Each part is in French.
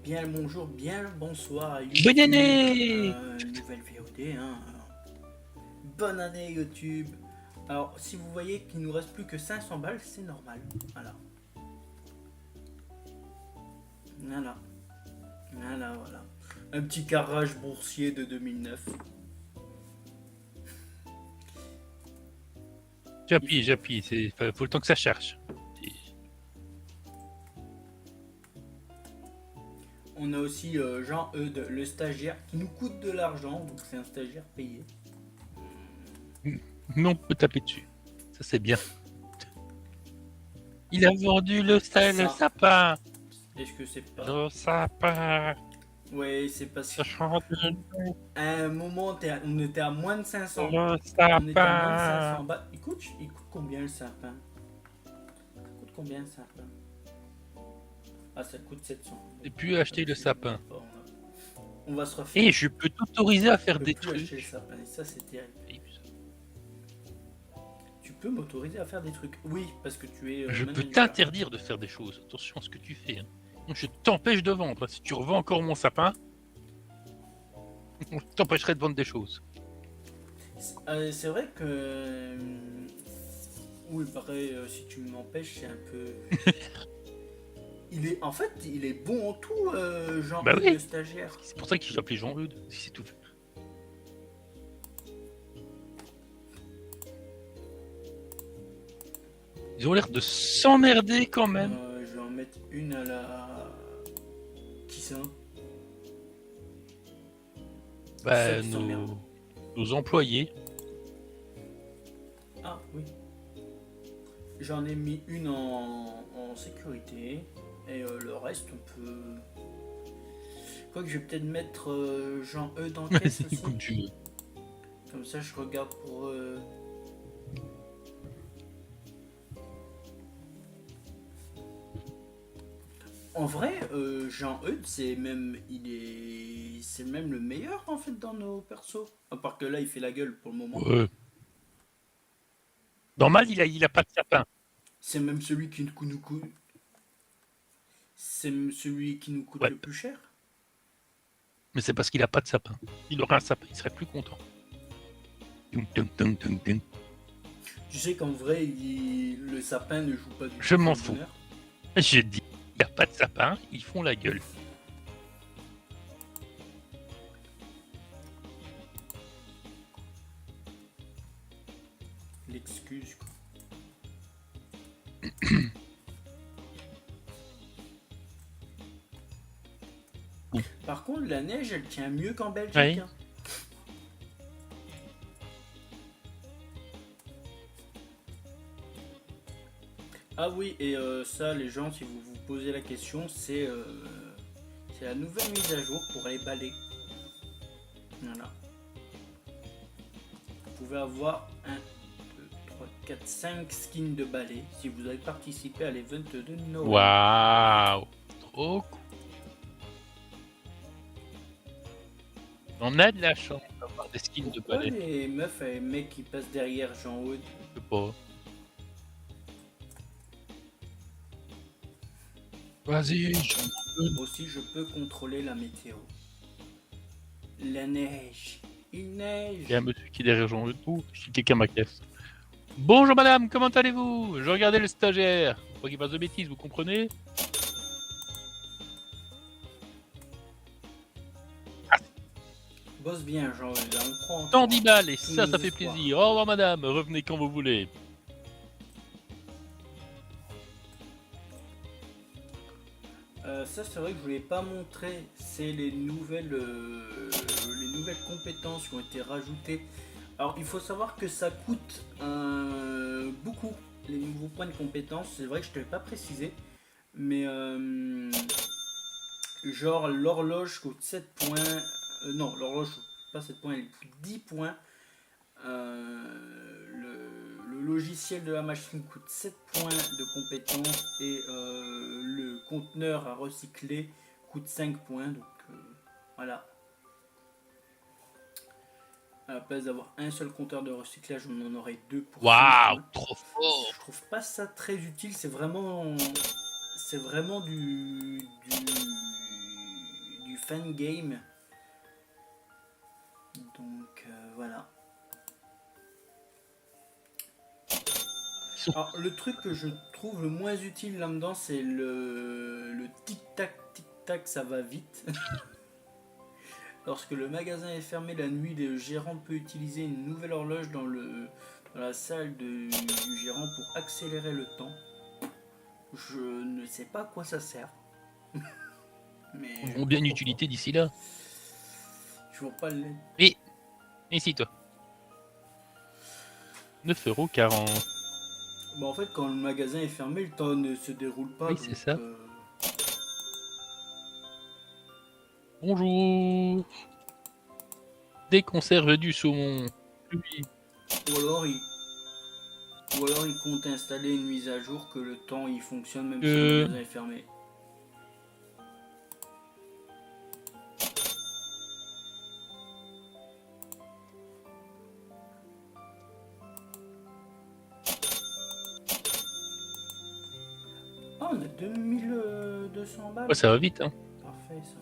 bien le bonjour, bien le bonsoir à Bonne YouTube. année Nouvelle VOD, hein. Bonne année YouTube. Alors, si vous voyez qu'il nous reste plus que 500 balles, c'est normal. Voilà. Voilà. Voilà. Un petit carrage boursier de 2009. J'appuie, faut le temps que ça cherche. On a aussi Jean-Eudes, le stagiaire, qui nous coûte de l'argent, donc c'est un stagiaire payé. Non, on peut taper dessus. Ça, c'est bien. Il a vendu le sapin. Est-ce que c'est pas... Le sapin. Ouais, c'est parce Ça chante le qu'à un moment, on était à moins de 500. le On était à moins de sapin. 500 bahts. Il coûte combien le sapin? Ça coûte combien le sapin? Ah, ça coûte 700. Et puis acheter le sapin. On va se refaire. Et je peux t'autoriser à faire Je peux des plus acheter le trucs. sapin. Et ça, c'est terrible. Tu peux m'autoriser à faire des trucs? Oui, parce que tu es. Je peux manager. t'interdire de faire des choses. Attention à ce que tu fais. Hein. Je t'empêche de vendre. Si tu revends encore mon sapin, je t'empêcherai de vendre des choses. C'est vrai que. Oui, pareil, si tu m'empêches, c'est un peu. En fait, il est bon en tout, genre Bah oui. le stagiaire. C'est pour ça qu'il s'appelait Jean-Eudes, si c'est tout. Ils ont l'air de s'emmerder quand même. Je vais en mettre une à la. Qui ça? Bah, qui s'emmerde. nos employés. Ah oui. J'en ai mis une en sécurité. Et le reste, on peut. Quoique, je vais peut-être mettre Jean-E dans le caisse aussi. Comme tu veux. Comme ça, je regarde pour. En vrai, Jean-Eudes, c'est même le meilleur en fait dans nos persos. À part que là, il fait la gueule pour le moment. Ouais. Normal, il a pas de sapin. C'est même celui qui nous coûte. C'est celui qui nous coûte Ouais. le plus cher. Mais c'est parce qu'il a pas de sapin. Il aurait un sapin, il serait plus content. Tu sais qu'en vrai, le sapin ne joue pas du tout. Je m'en fous. J'ai dit, il a pas de sapin, ils font la gueule. L'excuse, quoi. Par contre, la neige, elle tient mieux qu'en Belgique. Ouais. Hein. Ah oui, et ça, les gens, si vous vous posez la question, c'est la nouvelle mise à jour pour les balais. Voilà. Vous pouvez avoir 1, 2, 3, 4, 5 skins de balais si vous avez participé à l'event de Noël. Waouh, trop cool. On a de la chance d'avoir des skins de Pourquoi balai. les meufs et les mecs qui passent derrière Jean-Eudes? Je sais pas. Vas-y, Aussi, je peux contrôler la météo. La neige. Il neige. il y a un monsieur qui est derrière Jean-Eudes. Ouh, je suis quelqu'un à ma caisse. Bonjour madame, comment allez-vous? Je regardais le stagiaire. Faut pas qu'il fasse de bêtises, vous comprenez? Bosse bien, Jean-Eudes. On prend en 110 balles, et tous ça nos fait espoirs. plaisir. Au revoir madame, revenez quand vous voulez. Ça, c'est vrai que je voulais pas montrer. C'est les nouvelles compétences qui ont été rajoutées. Alors, il faut savoir que ça coûte beaucoup, les nouveaux points de compétences. C'est vrai que je ne te l'ai pas précisé. Mais, genre, l'horloge coûte 7 points. Non, l'horloge coûte pas 7 points, elle coûte 10 points. Le logiciel de la machine coûte 7 points de compétence et le conteneur à recycler coûte 5 points. Donc voilà. À la place d'avoir un seul compteur de recyclage, on en aurait deux pour 5 Waouh, points. trop fort. Je trouve pas ça très utile. C'est vraiment du fan game. Donc voilà. Alors, le truc que je trouve le moins utile là-dedans, c'est le tic-tac, ça va vite. Lorsque le magasin est fermé la nuit, le gérant peut utiliser une nouvelle horloge dans la salle du gérant pour accélérer le temps. Je ne sais pas à quoi ça sert. Mais Ils auront bien une utilité d'ici là. je vois pas le... Et ici, toi. 9,40 €. Bah en fait, quand le magasin est fermé, le temps ne se déroule pas. Oui, c'est donc, ça. Bonjour. Des conserves du saumon. Oui. Ou alors il compte installer une mise à jour que le temps il fonctionne même si le magasin est fermé. Ah, on a 2200 balles. Ouais, ça va vite, hein. Parfait ça.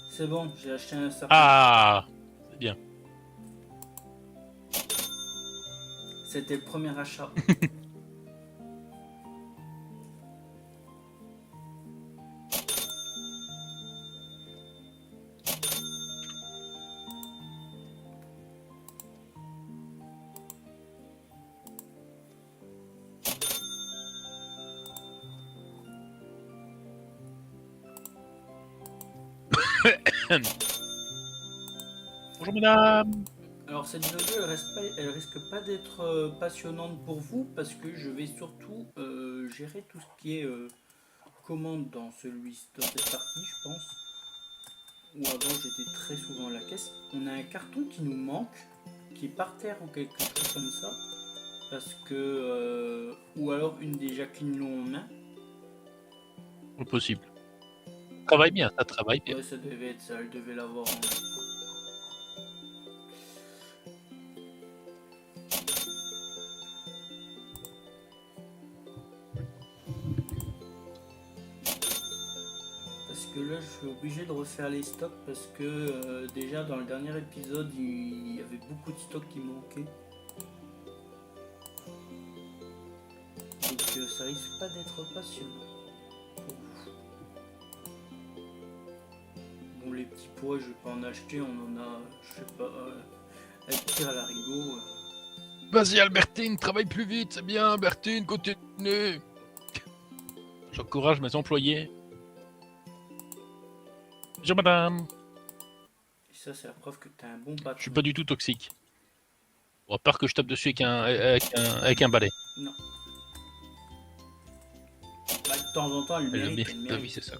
C'est bon, j'ai acheté un sapin. Ah, c'est bien. C'était le premier achat. Bonjour madame. Alors cette vidéo elle risque pas d'être passionnante pour vous parce que je vais surtout gérer tout ce qui est commande dans cette partie je pense. Où avant j'étais très souvent à la caisse. On a un carton qui nous manque, qui est par terre ou quelque chose comme ça. Parce que... ou alors une des Jacqueline l'ont en main. Impossible. Travaille bien, ça travaille bien. Ouais, ça devait être ça, elle devait l'avoir en main. Parce que là, je suis obligé de refaire les stocks parce que déjà dans le dernier épisode, il y avait beaucoup de stocks qui manquaient. Donc ça risque pas d'être passionnant pour vous. Bon, les petits pois, je vais pas en acheter, on en a, je sais pas, elle tire à l'arigot. Vas-y Albertine, travaille plus vite, c'est bien Albertine, continue. J'encourage mes employés. Bonjour madame. Et ça, c'est la preuve que t'es un bon patron. Je suis pas du tout toxique. Bon, à part que je tape dessus avec un balai. Non. Bah, de temps en temps, elle Elle le mérite. mérite pas, oui, c'est ça.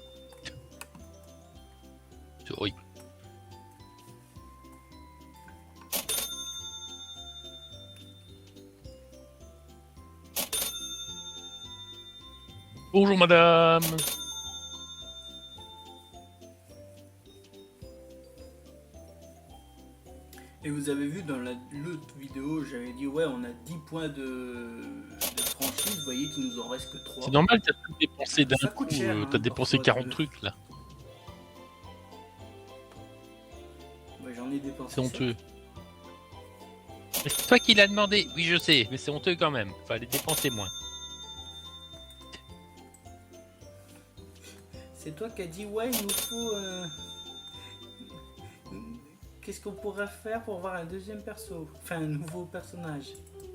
C'est horrible. Bonjour madame. Et vous avez vu dans l'autre vidéo, j'avais dit ouais, on a 10 points de franchise, vous voyez qu'il nous en reste que 3. C'est normal, t'as tout dépensé d'un Ça coup, coûte cher, t'as hein, dépensé parfois, 40 trucs là. Ouais, j'en ai dépensé. C'est honteux. Mais c'est toi qui l'as demandé. Oui, je sais, mais c'est honteux quand même. Fallait dépenser moins. C'est toi qui as dit ouais, il nous faut... Qu'est-ce qu'on pourrait faire pour voir un deuxième perso? Enfin, un nouveau personnage.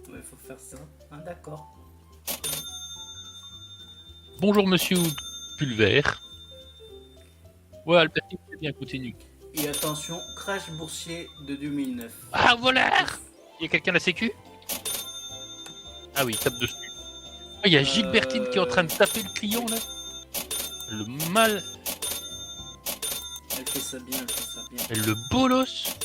Ouais, il faut faire ça. Ah, d'accord. Bonjour monsieur Pulvère. Ouais, Albertine, c'est bien, continue. Et attention, crash boursier de 2009. Ah, voleur! Il y a quelqu'un à la sécu? Ah oui, il tape dessus. Ah, il y a Gilbertine qui est en train de taper le client là. Le mal. Elle fait ça bien, elle fait ça bien. Elle le bolos.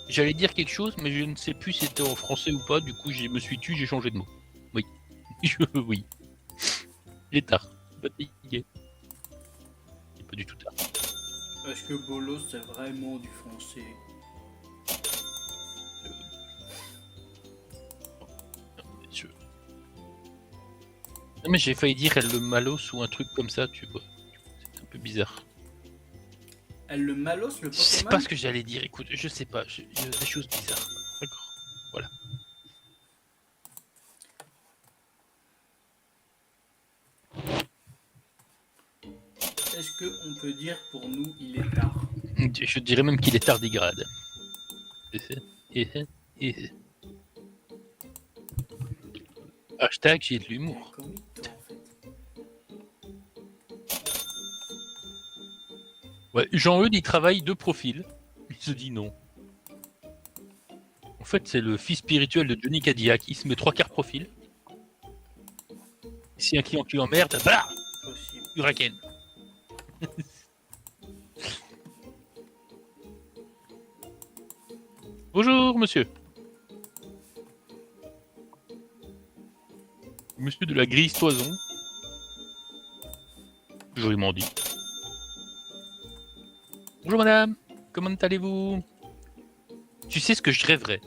J'allais dire quelque chose, mais je ne sais plus si c'était en français ou pas. Du coup, je me suis tué, j'ai changé de mot. Oui. Oui. Il est tard. Fatigué. Il est pas du tout tard. Est-ce que bolos c'est vraiment du français? Non, mais j'ai failli dire elle le malos ou un truc comme ça, tu vois. C'est un peu bizarre. Elle le malos, le Je sais Pokémon? pas ce que j'allais dire, écoute, je sais pas, il y a des choses bizarres. D'accord, voilà. Est-ce qu'on peut dire pour nous, il est tard? Je dirais même qu'il est tardigrade. Hashtag j'ai de T'es un l'humour. comique, toi, en fait. Ouais, Jean-Eudes, il travaille de profil. Il se dit non. En fait, c'est le fils spirituel de Johnny Cadillac. Il se met 3/4 profil. Si un client qui l'emmerde, bah, Possible. Huracan. Bonjour, monsieur. Monsieur de la Grise Toison. Joliment dit. Bonjour, madame. Comment allez-vous? Tu sais ce que je rêverais?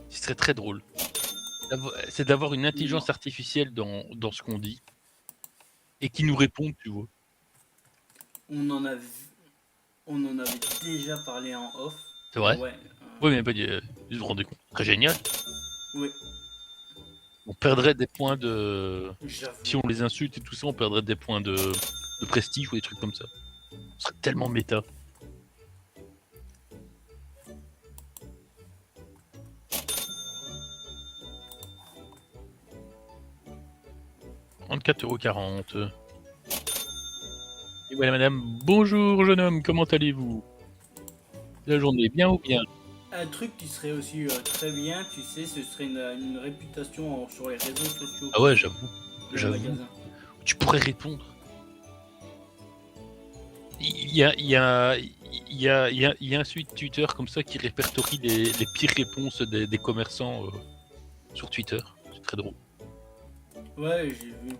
Ce serait très drôle. C'est d'avoir une intelligence artificielle dans ce qu'on dit et qui nous répond, tu vois. On en avait, on en avait déjà parlé en off. C'est vrai? Ouais. Oui, mais je me rendais compte. Très génial. Oui, On perdrait des points de. j'avoue. Si on les insulte et tout ça, on perdrait des points de prestige ou des trucs comme ça. Ce serait tellement méta. « 34,40 €. Et voilà, madame. Bonjour, jeune homme. Comment allez-vous? La journée, bien ou bien? Un truc qui serait aussi très bien, tu sais, ce serait une réputation sur les réseaux sociaux. Ah ouais, j'avoue. Le J'avoue. magasin. Tu pourrais répondre. Il y a un site Twitter comme ça qui répertorie les pires réponses des commerçants sur Twitter. C'est très drôle. Ouais, j'ai vu.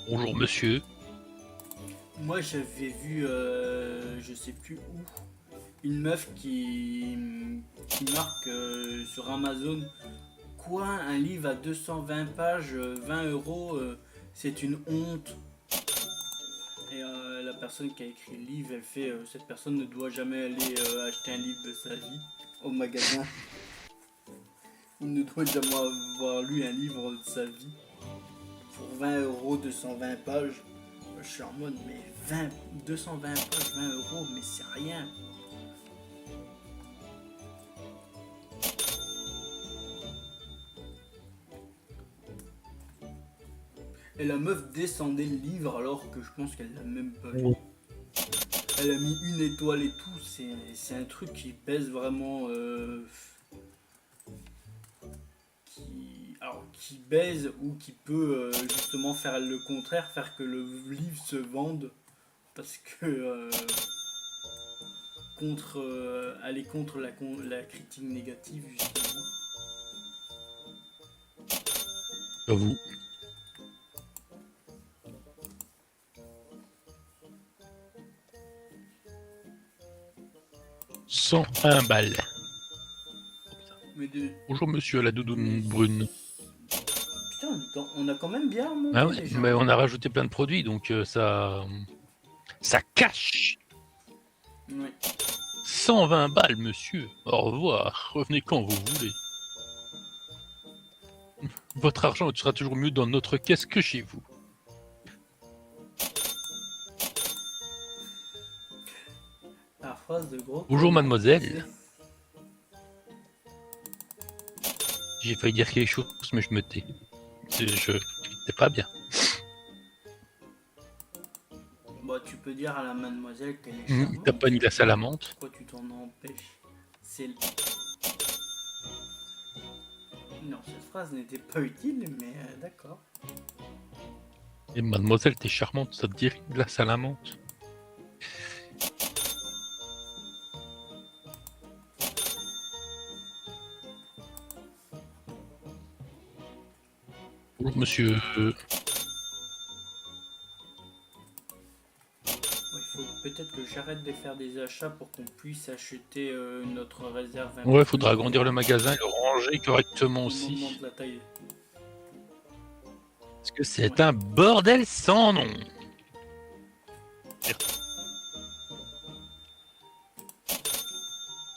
Bonjour monsieur. Moi, j'avais vu, je sais plus où, une meuf qui marque sur Amazon quoi, un livre à 220 pages, 20 euros, c'est une honte. Et la personne qui a écrit le livre, elle fait cette personne ne doit jamais aller acheter un livre de sa vie au magasin. Il ne doit jamais avoir lu un livre de sa vie. Pour 20 euros, 220 pages. Je suis en mode, mais 220 pages, 20 euros, mais c'est rien. Et la meuf descendait le livre alors que je pense qu'elle l'a même pas lu. Elle a mis une étoile et tout. C'est un truc qui pèse vraiment. Qui baise ou qui peut justement faire le contraire, faire que le livre se vende. Parce que. Aller contre la critique négative, justement. J'avoue. « 101 balles. » Mais Bonjour monsieur à la doudoune brune. Putain, on a quand même bien monté Ah ouais, les gens. mais on a rajouté plein de produits donc ça cache. Oui. 120 balles monsieur. Au revoir. Revenez quand vous voulez. Votre argent sera toujours mieux dans notre caisse que chez vous. La phrase de gros. Bonjour mademoiselle. J'ai failli dire quelque chose mais je me tais. C'est pas bien. Bah, tu peux dire à la mademoiselle qu'elle est charmante. T'as pas ni la salamande. Pourquoi tu t'en empêches? C'est. Non, cette phrase n'était pas utile, mais d'accord. Et mademoiselle, t'es charmante, ça te dit de la salamande. Bonjour monsieur. Ouais, il faut peut-être que j'arrête de faire des achats pour qu'on puisse acheter notre réserve. Ouais, faudra agrandir le magasin et le ranger correctement au moment aussi. de la taille. Parce que c'est un bordel sans nom.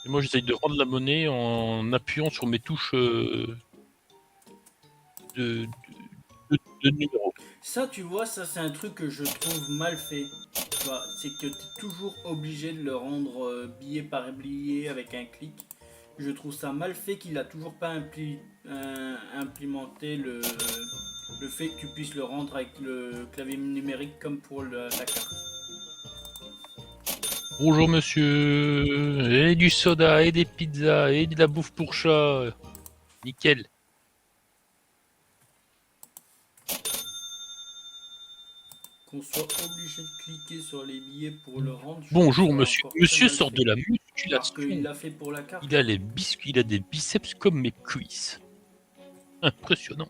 Et moi, j'essaye de rendre la monnaie en appuyant sur mes touches de numéros. Ça, tu vois, ça c'est un truc que je trouve mal fait. Tu vois, c'est que tu es toujours obligé de le rendre billet par billet avec un clic. Je trouve ça mal fait qu'il a toujours pas implémenté le fait que tu puisses le rendre avec le clavier numérique comme pour la carte. Bonjour monsieur, et du soda, et des pizzas, et de la bouffe pour chat. Nickel. Qu'on soit obligé de cliquer sur les billets pour le rendre. Bonjour monsieur. Monsieur sort de la musculation. Il l'a fait pour la carte. Il a des biceps comme mes cuisses. Impressionnant.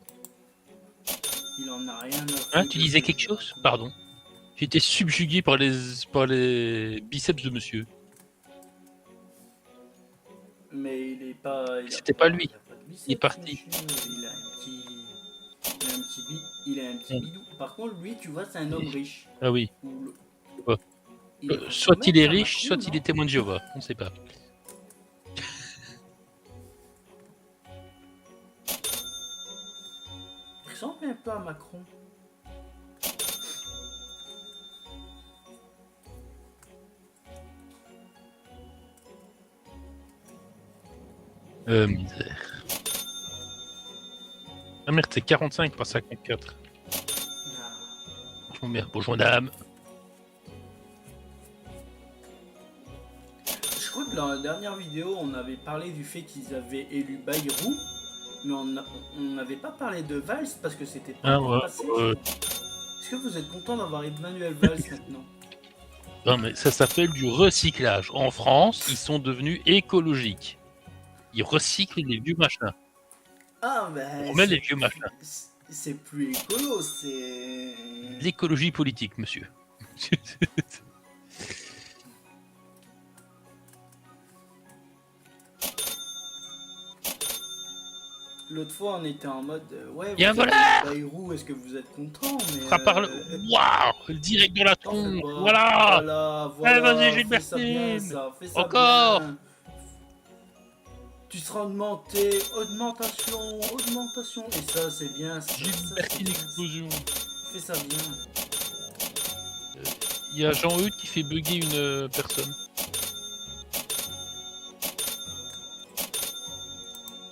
Il en a rien à faire. Hein, tu disais quelque chose? Pardon. J'étais subjugué par les biceps de monsieur. Mais il est pas. C'était pas lui. Il est Biceps, parti. Il a un petit bidou. Par contre, lui, tu vois, c'est un homme riche. Ah oui. Ouais. Soit il est riche, soit il est témoin de Jéhovah. On sait pas. Il ressemble un peu à Macron. Misère. Ah merde, c'est 45 pas 54. Oh merde, bonjour madame. Je crois que dans la dernière vidéo, on avait parlé du fait qu'ils avaient élu Bayrou, mais on n'avait pas parlé de Valls parce que c'était pas encore passé. Est-ce que vous êtes content d'avoir Emmanuel Valls maintenant? Non mais ça s'appelle du recyclage. En France, ils sont devenus écologiques. Ils recyclent les vieux machins. Ah ben. On met les vieux machins. C'est plus écolo, c'est. L'écologie politique, monsieur. L'autre fois, on était en mode ouais, Il y a un voleur Bayrou, est-ce que vous êtes content? Mais ça parle. Waouh, direct dans la tronche. Voilà. Allez, vas-y, Fais ça bien, ça. Fais ça encore bien. Tu seras augmenté, augmentation. Et ça, c'est bien. J'ai une explosion. Fais ça bien. Il y a Jean-Eudes qui fait bugger une personne.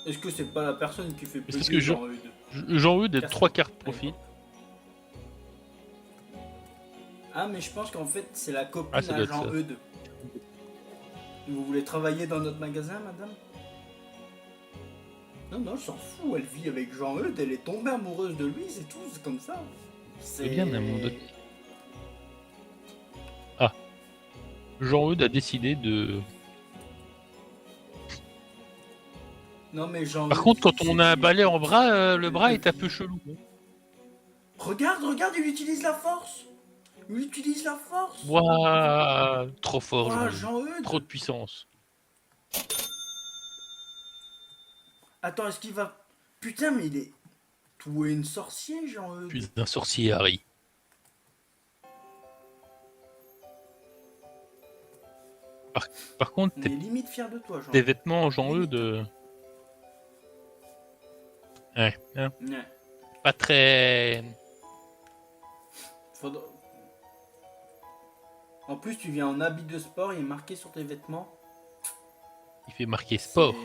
Est-ce que c'est pas la personne qui fait bugger parce que Jean-Eudes? Jean-Eudes a 3 cartes profil. Ah, mais je pense qu'en fait, c'est la copine à Jean-Eudes. Vous voulez travailler dans notre magasin, madame? Non, je s'en fous, elle vit avec Jean-Eudes, elle est tombée amoureuse de lui, c'est tout, c'est comme ça. C'est bien un monde. Ah. Jean-Eudes a décidé de... Non mais Jean-Eudes... Par contre, quand on a un balai en bras, le bras est un peu chelou. Regarde, il utilise la force. Waouh, trop fort, Jean-Eudes. Trop de puissance. Attends, est-ce qu'il va... Putain, mais il est... Tout est une sorcière, Jean-Eudes. Putain, un sorcier, Harry. Par contre, t'es limite fier de toi, Jean-Eudes. Tes vêtements, Jean-Eudes... Ouais. Pas très... En plus, tu viens en habit de sport, il est marqué sur tes vêtements. Il fait marquer sport.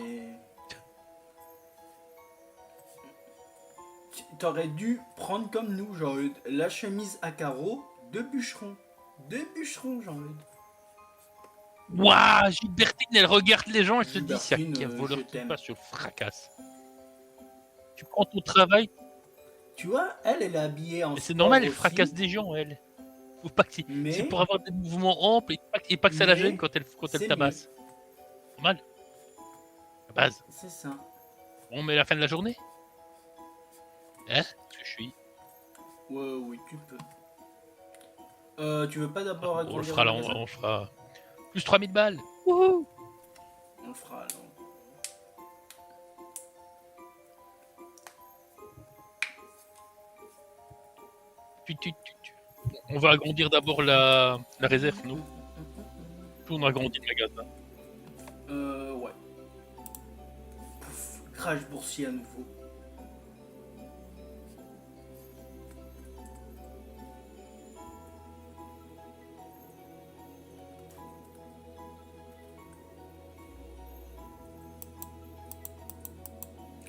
T'aurais dû prendre comme nous, Jean-Eudes, la chemise à carreaux, 2 bûcherons. 2 bûcherons, Jean-Eudes. Waouh, Gilbertine, elle regarde les gens et se dit, s'il y a un voleur qui passe, je le fracasse. Tu prends ton travail. Tu vois, elle est habillée en. C'est normal, elle fracasse des gens, elle. Faut pas que c'est pour avoir des mouvements amples et pas que ça la gêne quand elle tabasse. Normal. La base. C'est ça. Bon, mais la fin de la journée. Hein? Ce que je suis. Ouais, oui, tu peux. Tu veux pas d'abord On le agrandir fera le là, magasin? on fera plus 3000 balles. Wouhou. On le fera alors. On va agrandir d'abord la réserve, nous. Puis on agrandit le magasin. Ouais. Pouf, crash boursier à nouveau.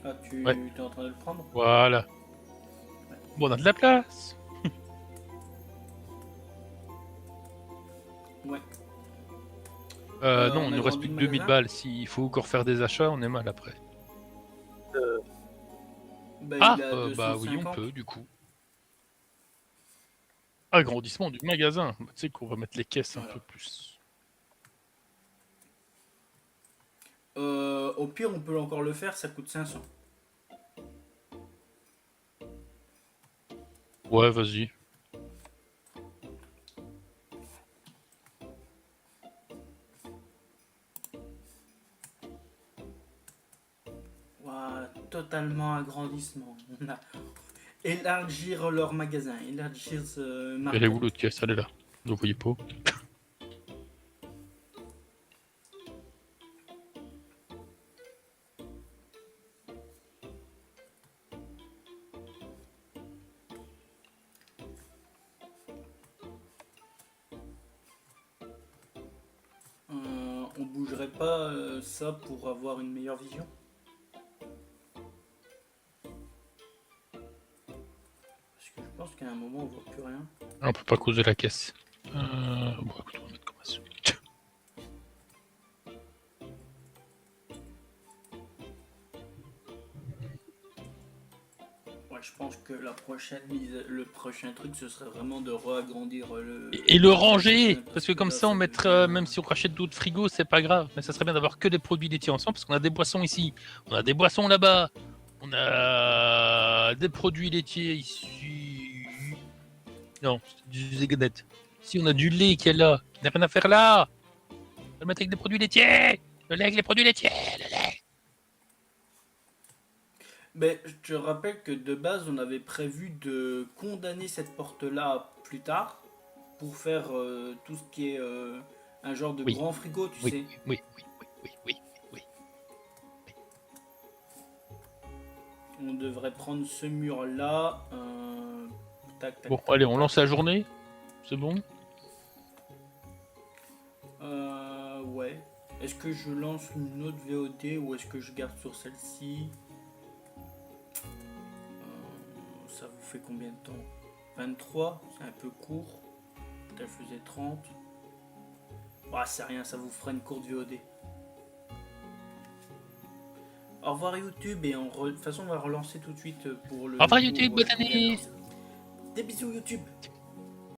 Ah, tu Ouais. es en train de le prendre? Voilà. Bon, on a de la place. Ouais. Non, on il a nous reste grandi plus que le 2000 magasin balles. S'il faut encore faire des achats, on est mal après. Bah, Ah, il a bah oui, on 250. peut, du coup. Agrandissement du magasin. Bah, tu sais qu'on va mettre les caisses un Voilà. peu plus. Au pire, on peut encore le faire, ça coûte 500. Ouais, vas-y. Ouah, totalement agrandissement. On a élargir leur magasin, élargir ce Elle est market. où l'autre caisse? Elle est là. Vous ne voyez pas? On bougerait pas ça pour avoir une meilleure vision? Parce que je pense qu'à un moment on voit plus rien. On peut pas causer la caisse. Bon, écoute, on va mettre comme ça. Ouais, je pense que la prochaine le prochain truc ce serait vraiment de réagrandir le. Et le ranger, magasin, parce que comme là, ça on mettra, devient- même si on rachète d'autres frigos, c'est pas grave. Mais ça serait bien d'avoir que des produits laitiers ensemble, parce qu'on a des boissons ici, on a des boissons là-bas, on a des produits laitiers ici. Non, c'est du Zeganet. Si on a du lait qui est là, qui n'a rien à faire là, on va le mettre avec des produits laitiers. Le lait avec les produits laitiers, le lait. Mais je te rappelle que de base on avait prévu de condamner cette porte-là plus tard pour faire tout ce qui est un genre de Oui, grand frigo, tu oui, sais. oui, oui, oui, oui, oui, oui. On devrait prendre ce mur-là. Tac, tac, Bon, tac, allez, on tac. lance la journée. C'est bon? Ouais. Est-ce que je lance une autre VOD ou est-ce que je garde sur celle-ci? Ça vous fait combien de temps? 23, c'est un peu court. Elle faisait 30. Bah, c'est rien, ça vous fera une courte VOD. Au revoir YouTube et de toute façon on va relancer tout de suite pour le. Au revoir YouTube, bonne année. Des bisous YouTube.